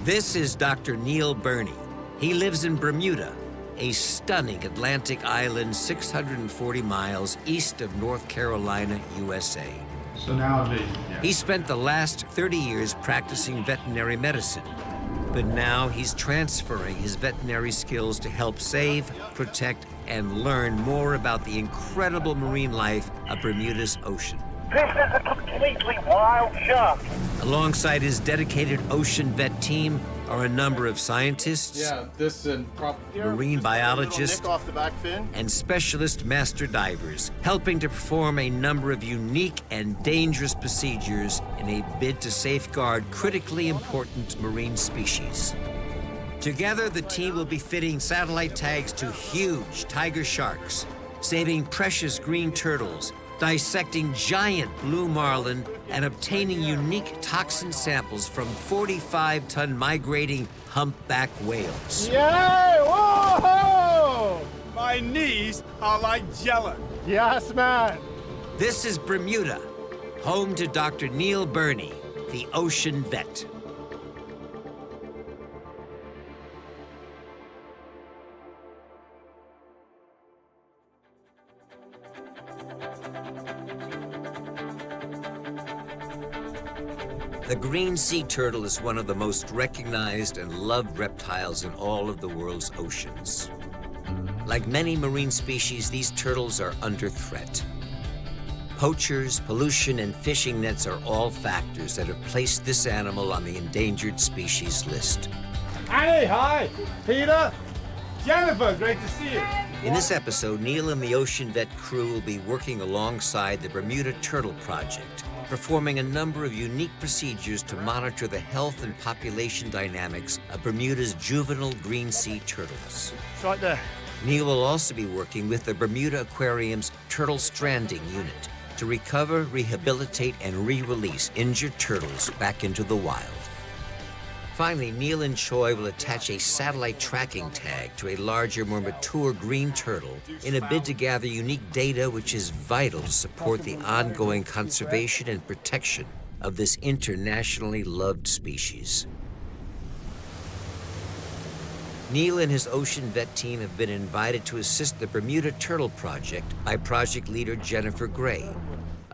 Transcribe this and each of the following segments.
This is Dr. Neil Burnie. He lives in Bermuda, a stunning Atlantic island 640 miles east of North Carolina, USA. So now He spent the last 30 years practicing veterinary medicine, but now he's transferring his veterinary skills to help save, protect, and learn more about the incredible marine life of Bermuda's ocean. This is a completely wild shark. Alongside his dedicated ocean vet team are a number of scientists, marine biologists, Nick off the back fin. and specialist master divers, helping to perform a number of unique and dangerous procedures in a bid to safeguard critically important marine species. Together, the team will be fitting satellite tags to huge tiger sharks, saving precious green turtles, dissecting giant blue marlin, and obtaining unique toxin samples from 45-ton migrating humpback whales. Yay! Whoa! My knees are like jello. Yes, man. This is Bermuda, home to Dr. Neil Burnie, the ocean vet. The green sea turtle is one of the most recognized and loved reptiles in all of the world's oceans. Like many marine species, these turtles are under threat. Poachers, pollution, and fishing nets are all factors that have placed this animal on the endangered species list. Annie, hi. Peter. Jennifer, great to see you. In this episode, Neil and the Ocean Vet crew will be working alongside the Bermuda Turtle Project, performing a number of unique procedures to monitor the health and population dynamics of Bermuda's juvenile green sea turtles. It's right there. Neil will also be working with the Bermuda Aquarium's Turtle Stranding unit to recover, rehabilitate, and re-release injured turtles back into the wild. Finally, Neil and Choi will attach a satellite tracking tag to a larger, more mature green turtle in a bid to gather unique data which is vital to support the ongoing conservation and protection of this internationally loved species. Neil and his ocean vet team have been invited to assist the Bermuda Turtle Project by project leader Jennifer Gray,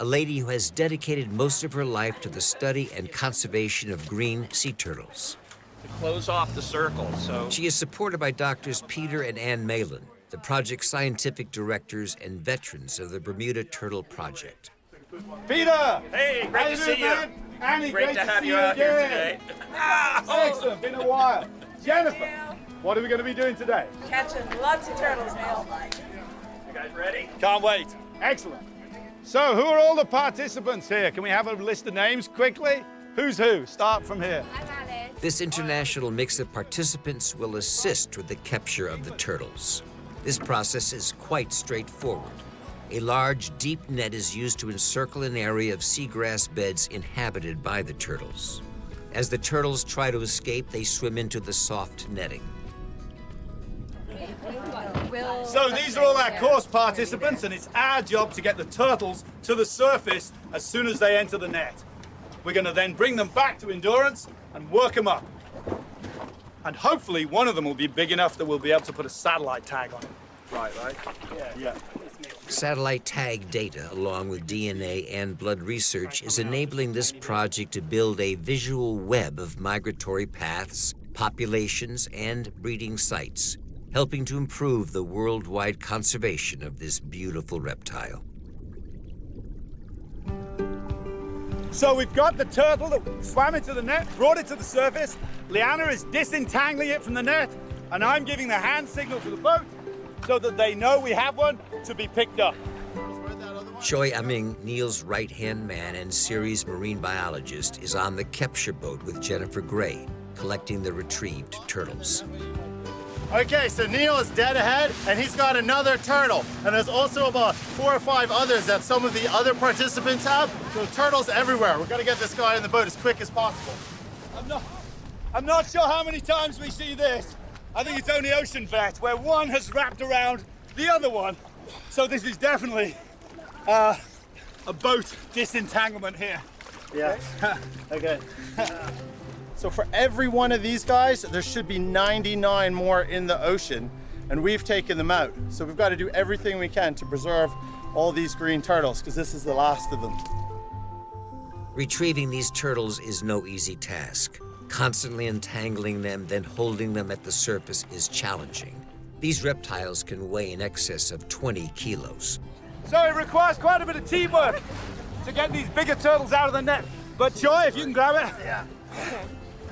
a lady who has dedicated most of her life to the study and conservation of green sea turtles. Close off the circle, so... She is supported by doctors Peter and Ann Malin, the project's scientific directors and veterans of the Bermuda Turtle Project. Peter. Hey, great How to you see doing, you. man? Annie, Great to have see you out here again. today. Excellent, been a while. Jennifer, what are we going to be doing today? Catching lots of turtles, Neil. You guys ready? Can't wait. Excellent. So, who are all the participants here? Can we have a list of names quickly? Who's who? Start from here. This international mix of participants will assist with the capture of the turtles. This process is quite straightforward. A large, deep net is used to encircle an area of seagrass beds inhabited by the turtles. As the turtles try to escape, they swim into the soft netting. So these are all our course participants, and it's our job to get the turtles to the surface as soon as they enter the net. We're going to then bring them back to endurance and work them up. And hopefully one of them will be big enough that we'll be able to put a satellite tag on it. Right? Yeah. Satellite tag data, along with DNA and blood research, is enabling this project to build a visual web of migratory paths, populations, and breeding sites, helping to improve the worldwide conservation of this beautiful reptile. So we've got the turtle that swam into the net, brought it to the surface. Liana is disentangling it from the net, and I'm giving the hand signal to the boat so that they know we have one to be picked up. Choi Aming, Neil's right-hand man and series marine biologist, is on the capture boat with Jennifer Gray, collecting the retrieved turtles. Okay, so Neil is dead ahead, and he's got another turtle. And there's also about 4 or 5 others that some of the other participants have. So turtles everywhere. We're gonna get this guy in the boat as quick as possible. I'm not sure how many times we see this. I think it's only Ocean Vet, where one has wrapped around the other one. So this is definitely a boat disentanglement here. Yeah. Okay. So for every one of these guys, there should be 99 more in the ocean, and we've taken them out. So we've got to do everything we can to preserve all these green turtles, because this is the last of them. Retrieving these turtles is no easy task. Constantly untangling them, then holding them at the surface is challenging. These reptiles can weigh in excess of 20 kilos. So it requires quite a bit of teamwork to get these bigger turtles out of the net. But Joy, if you can grab it. Yeah.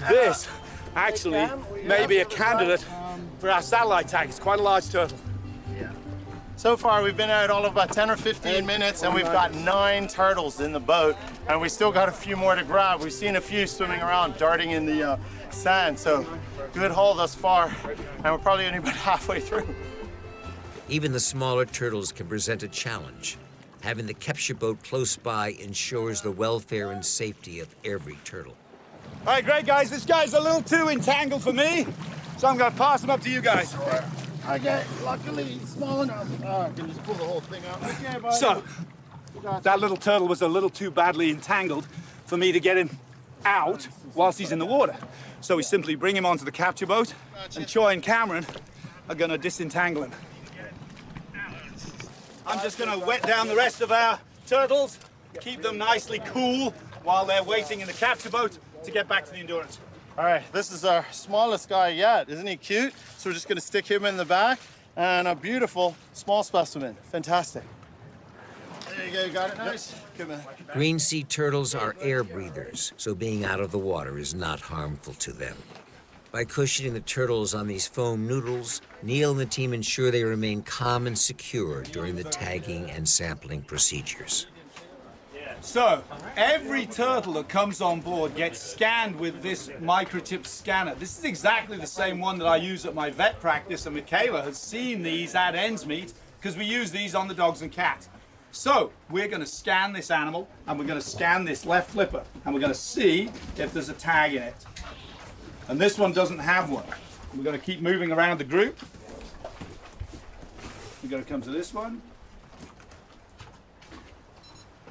This actually may be a candidate for our satellite tag. It's quite a large turtle. So far, we've been out all of about 10 or 15 minutes, and we've got 9 turtles in the boat, and we still got a few more to grab. We've seen a few swimming around, darting in the sand, so good haul thus far, and we're probably only about halfway through. Even the smaller turtles can present a challenge. Having the capture boat close by ensures the welfare and safety of every turtle. All right, great, guys. This guy's a little too entangled for me, so I'm going to pass him up to you guys. Okay, luckily he's small enough. I can just pull the whole thing out. Okay, buddy. So, that little turtle was a little too badly entangled for me to get him out whilst he's in the water. So we simply bring him onto the capture boat, and Choi and Cameron are going to disentangle him. I'm just going to wet down the rest of our turtles, keep them nicely cool while they're waiting in the capture boat to get back to the Endurance. All right, this is our smallest guy yet. Isn't he cute? So we're just gonna stick him in the back, and a beautiful small specimen. Fantastic. There you go, got it nice? Come on. Green sea turtles are air breathers, so being out of the water is not harmful to them. By cushioning the turtles on these foam noodles, Neil and the team ensure they remain calm and secure during the tagging and sampling procedures. So, every turtle that comes on board gets scanned with this microchip scanner. This is exactly the same one that I use at my vet practice, and Michaela has seen these at Ensmeet because we use these on the dogs and cats. So, we're going to scan this animal, and we're going to scan this left flipper, and we're going to see if there's a tag in it. And this one doesn't have one. We're going to keep moving around the group. We're going to come to this one.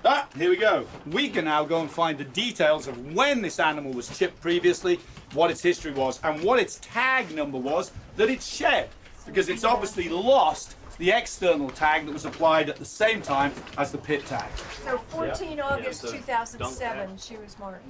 Ah, here we go. We can now go and find the details of when this animal was chipped previously, what its history was, and what its tag number was that it shed. Because it's obviously lost the external tag that was applied at the same time as the pit tag. So 14 August 2007, she was marked.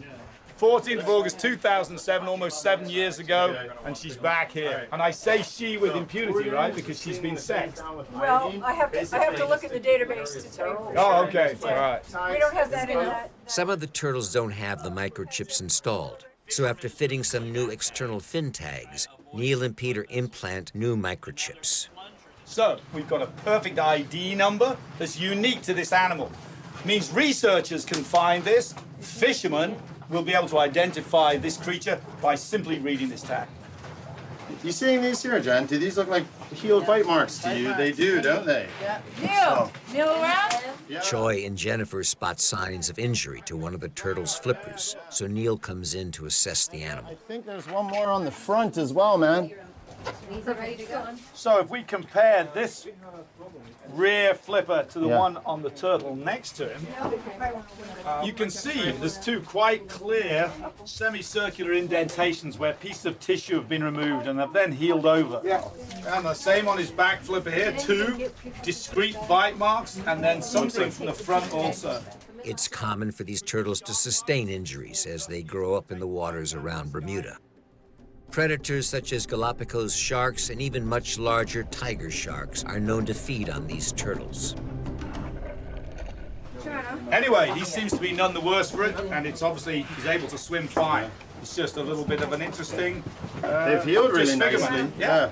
14th of August 2007, almost 7 years ago, and she's back here. And I say she with impunity, right? Because she's been sexed. Well, I have to look at the database to tell you for Oh, sure. okay, all right. We don't have that in that. Some of the turtles don't have the microchips installed, so after fitting some new external fin tags, Neil and Peter implant new microchips. So, we've got a perfect ID number that's unique to this animal. It means researchers can find this, fishermen will be able to identify this creature by simply reading this tag. You seeing these here, Jen? Do these look like healed bite marks to you? They do, don't they? Neil! Neil around? Choi and Jennifer spot signs of injury to one of the turtle's flippers, so Neil comes in to assess the animal. I think there's one more on the front as well, man. So if we compare this rear flipper to the one on the turtle next to him, you can see there's two quite clear semicircular indentations where pieces of tissue have been removed and have then healed over. And the same on his back flipper here, two discrete bite marks and then something from the front also. It's common for these turtles to sustain injuries as they grow up in the waters around Bermuda. Predators such as Galapagos sharks and even much larger tiger sharks are known to feed on these turtles. Anyway, he seems to be none the worse for it, and it's obviously he's able to swim fine. It's just a little bit of an interesting They've healed really disfigurement. nicely. Yeah.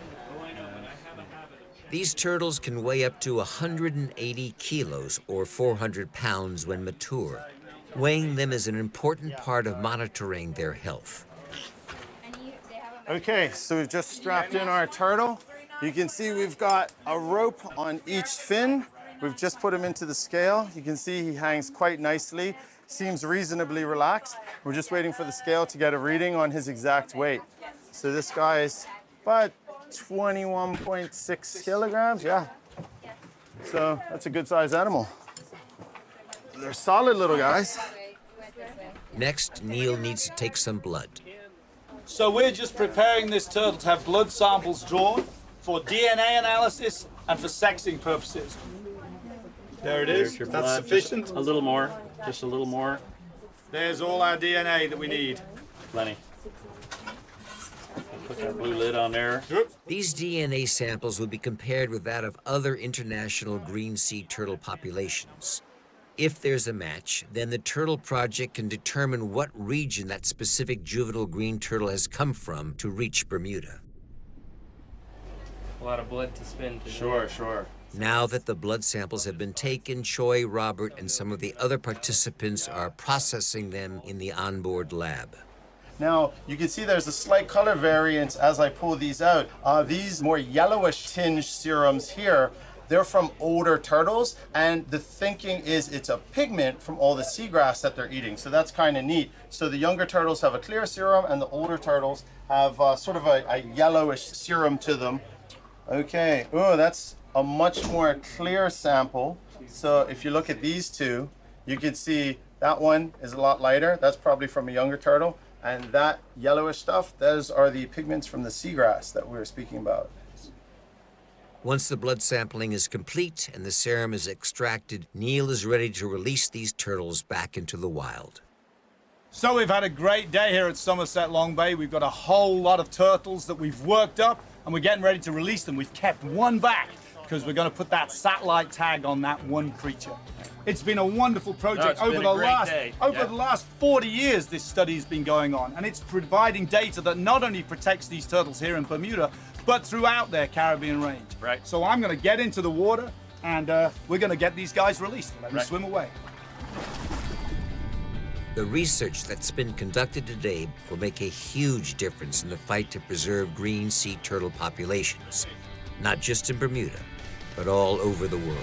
These turtles can weigh up to 180 kilos or 400 pounds when mature. Weighing them is an important part of monitoring their health. Okay, so we've just strapped in our turtle. You can see we've got a rope on each fin. We've just put him into the scale. You can see he hangs quite nicely, seems reasonably relaxed. We're just waiting for the scale to get a reading on his exact weight. So this guy is about 21.6 kilograms, yeah. So that's a good sized animal. They're solid little guys. Next, Neil needs to take some blood. So we're just preparing this turtle to have blood samples drawn for DNA analysis and for sexing purposes. There it is. Your That's blood. sufficient. Just a little more. Just a little more. There's all our DNA that we need. Plenty. Put that blue lid on there. These DNA samples will be compared with that of other international green sea turtle populations. If there's a match, then the Turtle Project can determine what region that specific juvenile green turtle has come from to reach Bermuda. A lot of blood to spin. Sure. Now that the blood samples have been taken, Choi, Robert, and some of the other participants are processing them in the onboard lab. Now, you can see there's a slight color variance as I pull these out. These more yellowish tinged serums here, they're from older turtles, and the thinking is it's a pigment from all the seagrass that they're eating, so that's kind of neat. So the younger turtles have a clear serum, and the older turtles have sort of a yellowish serum to them. Okay, oh, that's a much more clear sample. So if you look at these two, you can see that one is a lot lighter. That's probably from a younger turtle. And that yellowish stuff, those are the pigments from the seagrass that we were speaking about. Once the blood sampling is complete and the serum is extracted, Neil is ready to release these turtles back into the wild. So we've had a great day here at Somerset Long Bay. We've got a whole lot of turtles that we've worked up, and we're getting ready to release them. We've kept one back because we're going to put that satellite tag on that one creature. It's been a wonderful project. Over the last 40 years, this study has been going on, and it's providing data that not only protects these turtles here in Bermuda, but throughout their Caribbean range. Right. So I'm going to get into the water, and we're going to get these guys released. Let them swim away. The research that's been conducted today will make a huge difference in the fight to preserve green sea turtle populations, not just in Bermuda, but all over the world.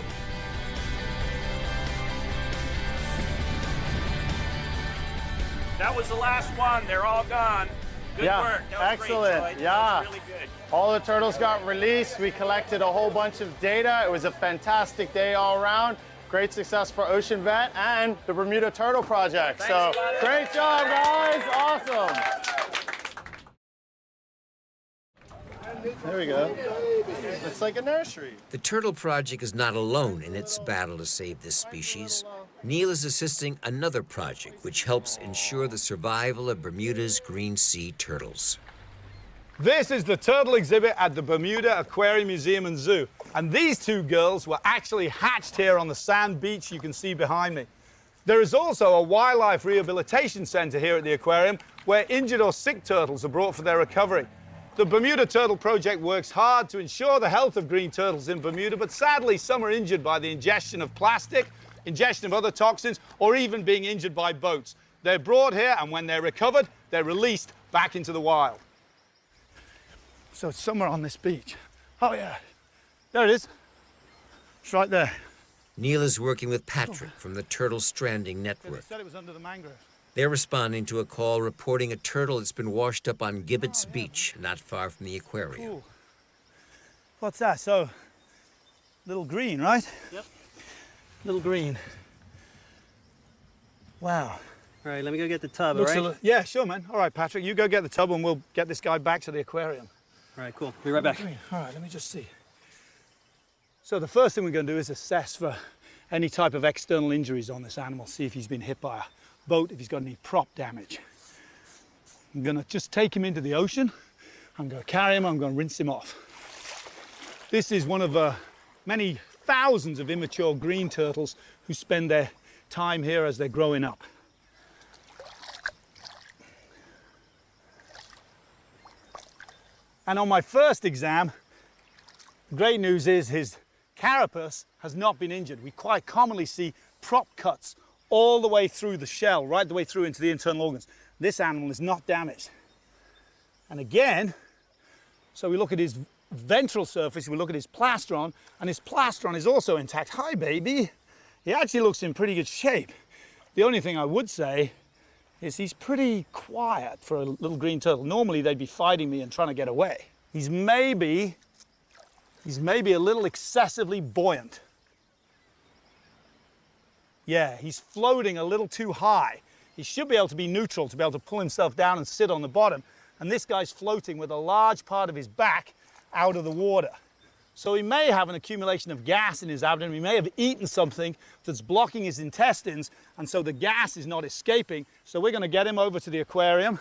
That was the last one. They're all gone. Good work. That was excellent. Great, Choi. Yeah. That was really good. All the turtles got released. We collected a whole bunch of data. It was a fantastic day all around. Great success for Ocean Vet and the Bermuda Turtle Project. So great job, guys. Awesome. There we go. It's like a nursery. The Turtle Project is not alone in its battle to save this species. Neil is assisting another project which helps ensure the survival of Bermuda's green sea turtles. This is the turtle exhibit at the Bermuda Aquarium Museum and Zoo. And these two girls were actually hatched here on the sand beach you can see behind me. There is also a wildlife rehabilitation center here at the aquarium where injured or sick turtles are brought for their recovery. The Bermuda Turtle Project works hard to ensure the health of green turtles in Bermuda, but sadly some are injured by the ingestion of plastic, ingestion of other toxins, or even being injured by boats. They're brought here, and when they're recovered, they're released back into the wild. So it's somewhere on this beach. Oh yeah, there it is. It's right there. Neil is working with Patrick from the Turtle Stranding network. They said it was under the mangrove. They're responding to a call reporting a turtle that's been washed up on Gibbets Beach, not far from the aquarium. Ooh. What's that? So, little green, right? Yep. Little green. Wow. All right, let me go get the tub, Looks all right? yeah, sure, man. All right, Patrick, you go get the tub and we'll get this guy back to the aquarium. All right, cool. Be right back. All right, let me just see. So the first thing we're going to do is assess for any type of external injuries on this animal, see if he's been hit by a boat, if he's got any prop damage. I'm going to just take him into the ocean. I'm going to carry him, I'm going to rinse him off. This is one of many thousands of immature green turtles who spend their time here as they're growing up. And on my first exam, the great news is his carapace has not been injured. We quite commonly see prop cuts all the way through the shell, right the way through into the internal organs. This animal is not damaged. And again, so we look at his ventral surface, we look at his plastron, and his plastron is also intact. Hi, baby. He actually looks in pretty good shape. The only thing I would say is he's pretty quiet for a little green turtle. Normally they'd be fighting me and trying to get away. He's maybe a little excessively buoyant. Yeah, he's floating a little too high. He should be able to be neutral, to be able to pull himself down and sit on the bottom. and this guy's floating with a large part of his back out of the water. So he may have an accumulation of gas in his abdomen. He may have eaten something that's blocking his intestines, and so the gas is not escaping. So we're going to get him over to the aquarium,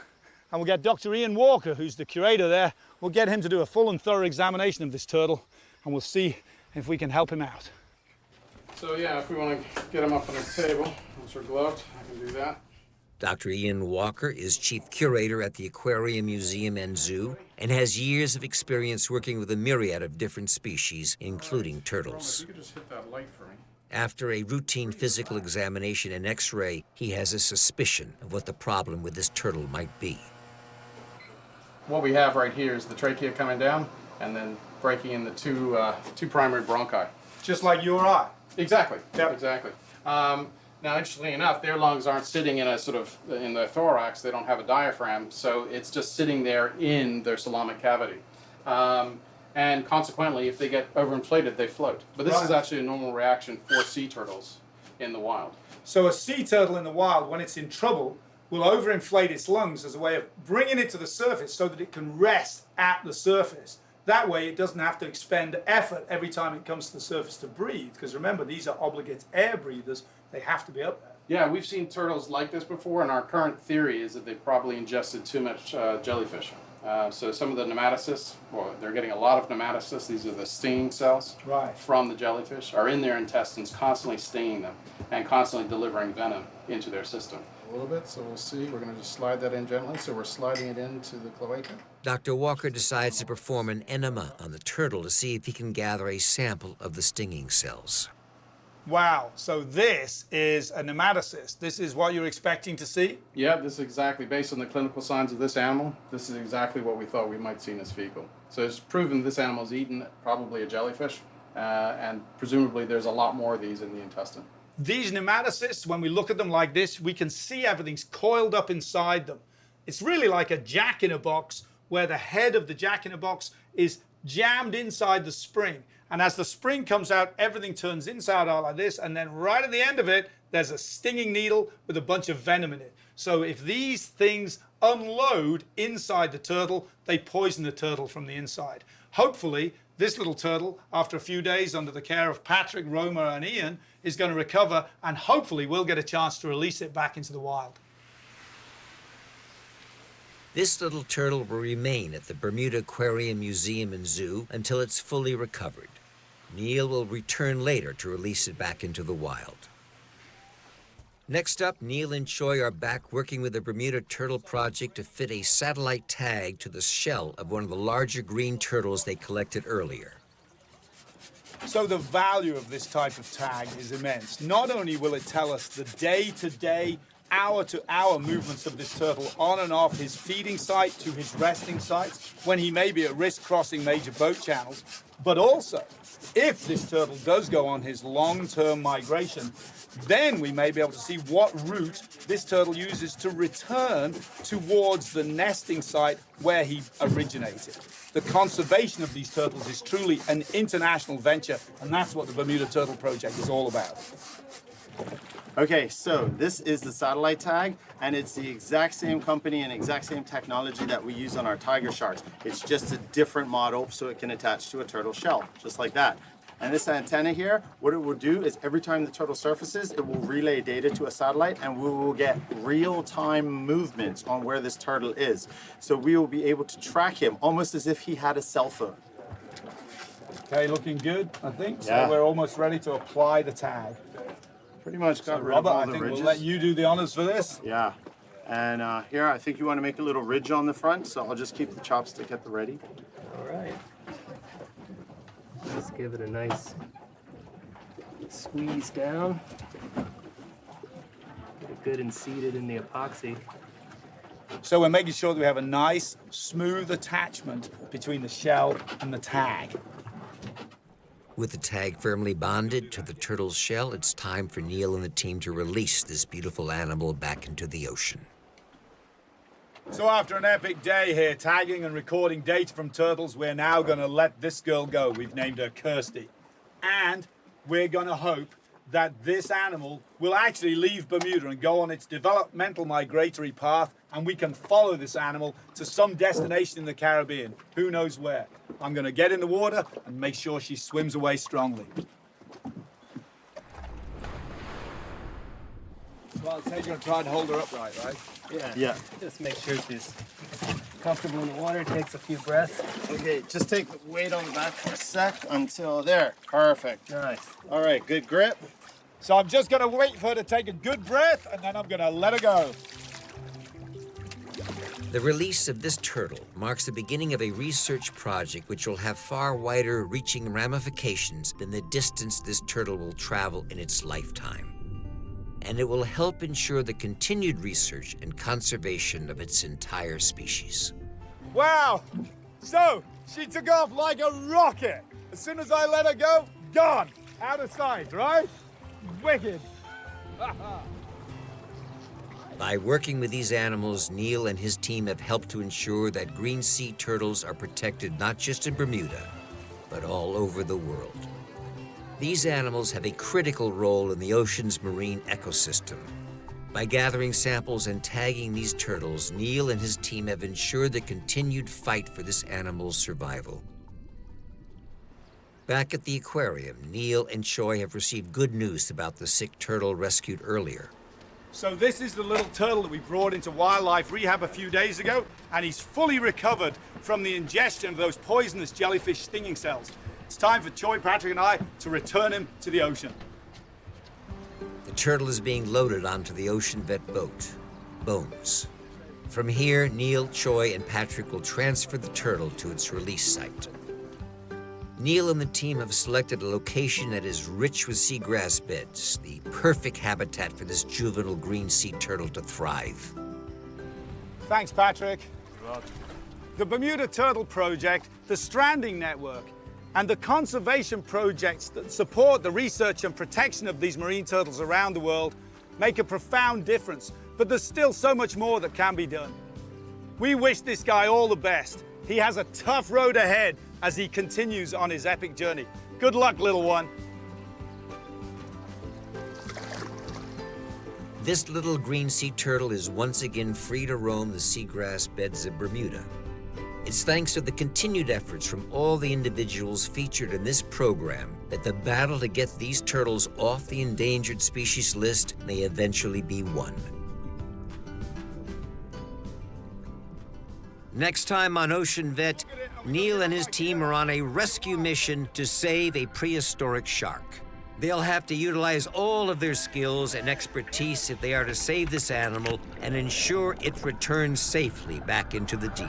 and we'll get Dr. Ian Walker, who's the curator there. We'll get him to do a full and thorough examination of this turtle, and we'll see if we can help him out. So yeah, if we want to get him up on a table, once we're gloved, I can do that. Dr. Ian Walker is chief curator at the Aquarium Museum and Zoo and has years of experience working with a myriad of different species, including turtles. You could just hit that light for me. After a routine physical examination and x-ray, he has a suspicion of what the problem with this turtle might be. What we have right here is the trachea coming down and then breaking in the two primary bronchi. Just like you or I. Exactly. Yep. Exactly. Now, interestingly enough, their lungs aren't sitting in a sort of in the thorax. They don't have a diaphragm, so it's just sitting there in their coelomic cavity. And consequently, if they get overinflated, they float. But this is actually a normal reaction for sea turtles in the wild. So a sea turtle in the wild, when it's in trouble, will overinflate its lungs as a way of bringing it to the surface so that it can rest at the surface. That way it doesn't have to expend effort every time it comes to the surface to breathe, because remember, these are obligate air breathers. They have to be up there. Yeah, we've seen turtles like this before, and our current theory is that they probably ingested too much jellyfish. So some of the nematocysts, well, they're getting a lot of nematocysts, these are the stinging cells from the jellyfish, are in their intestines, constantly stinging them and constantly delivering venom into their system. A little bit, so we'll see. We're going to just slide that in gently, so we're sliding it into the cloaca. Dr. Walker decides to perform an enema on the turtle to see if he can gather a sample of the stinging cells. Wow, so this is a nematocyst. This is what you're expecting to see? Yeah, this is exactly, based on the clinical signs of this animal, this is exactly what we thought we might see in his fecal. So it's proven this animal's eaten probably a jellyfish, and presumably there's a lot more of these in the intestine. These nematocysts, when we look at them like this, we can see everything's coiled up inside them. It's really like a jack-in-a-box, where the head of the jack-in-a-box is jammed inside the spring. And as the spring comes out, everything turns inside out like this, and then right at the end of it, there's a stinging needle with a bunch of venom in it. So if these things unload inside the turtle, they poison the turtle from the inside. Hopefully, this little turtle, after a few days under the care of Patrick, Roma, and Ian, is going to recover, and hopefully we'll get a chance to release it back into the wild. This little turtle will remain at the Bermuda Aquarium Museum and Zoo until it's fully recovered. Neil will return later to release it back into the wild. Next up, Neil and Choi are back working with the Bermuda Turtle Project to fit a satellite tag to the shell of one of the larger green turtles they collected earlier. So the value of this type of tag is immense. Not only will it tell us the day-to-day, hour-to-hour movements of this turtle on and off his feeding site to his resting sites, when he may be at risk crossing major boat channels, but also, if this turtle does go on his long-term migration, then we may be able to see what route this turtle uses to return towards the nesting site where he originated. The conservation of these turtles is truly an international venture, and that's what the Bermuda Turtle Project is all about. Okay, so this is the satellite tag, and it's the exact same company and exact same technology that we use on our tiger sharks. It's just a different model so it can attach to a turtle shell, just like that. And this antenna here, what it will do is every time the turtle surfaces, it will relay data to a satellite, and we will get real-time movements on where this turtle is. So we will be able to track him almost as if he had a cell phone. Okay, looking good, I think. Yeah. So we're almost ready to apply the tag. Pretty much got So rid of Robert, all I the think ridges. we'll let you do the honors for this. Yeah. And here, I think you want to make a little ridge on the front, so I'll just keep the chopstick at the ready. All right. Let's give it a nice squeeze down. Get it good and seated in the epoxy. So we're making sure that we have a nice, smooth attachment between the shell and the tag. With the tag firmly bonded to the turtle's shell, it's time for Neil and the team to release this beautiful animal back into the ocean. So after an epic day here, tagging and recording data from turtles, we're now going to let this girl go. We've named her Kirsty. And we're going to hope that this animal will actually leave Bermuda and go on its developmental migratory path, and we can follow this animal to some destination in the Caribbean. Who knows where? I'm going to get in the water and make sure she swims away strongly. Well, I'll take her and try and hold her upright, right? Yeah. Just make sure she's comfortable in the water. Takes a few breaths. Okay, just take the weight on the back for a sec until there. Perfect. Nice. All right, good grip. So I'm just going to wait for her to take a good breath, and then I'm going to let her go. The release of this turtle marks the beginning of a research project which will have far wider reaching ramifications than the distance this turtle will travel in its lifetime. And it will help ensure the continued research and conservation of its entire species. Wow! So, she took off like a rocket. As soon as I let her go, gone. Out of sight, right? Wicked. By working with these animals, Neil and his team have helped to ensure that green sea turtles are protected not just in Bermuda, but all over the world. These animals have a critical role in the ocean's marine ecosystem. By gathering samples and tagging these turtles, Neil and his team have ensured the continued fight for this animal's survival. Back at the aquarium, Neil and Choi have received good news about the sick turtle rescued earlier. So this is the little turtle that we brought into wildlife rehab a few days ago, and he's fully recovered from the ingestion of those poisonous jellyfish stinging cells. It's time for Choi, Patrick, and I to return him to the ocean. The turtle is being loaded onto the Ocean Vet boat, Bones. From here, Neil, Choi, and Patrick will transfer the turtle to its release site. Neil and the team have selected a location that is rich with seagrass beds, the perfect habitat for this juvenile green sea turtle to thrive. Thanks, Patrick. You're welcome. The Bermuda Turtle Project, the Stranding Network, and the conservation projects that support the research and protection of these marine turtles around the world make a profound difference, but there's still so much more that can be done. We wish this guy all the best. He has a tough road ahead as he continues on his epic journey. Good luck, little one. This little green sea turtle is once again free to roam the seagrass beds of Bermuda. It's thanks to the continued efforts from all the individuals featured in this program that the battle to get these turtles off the endangered species list may eventually be won. Next time on Ocean Vet, Neil and his team are on a rescue mission to save a prehistoric shark. They'll have to utilize all of their skills and expertise if they are to save this animal and ensure it returns safely back into the deep.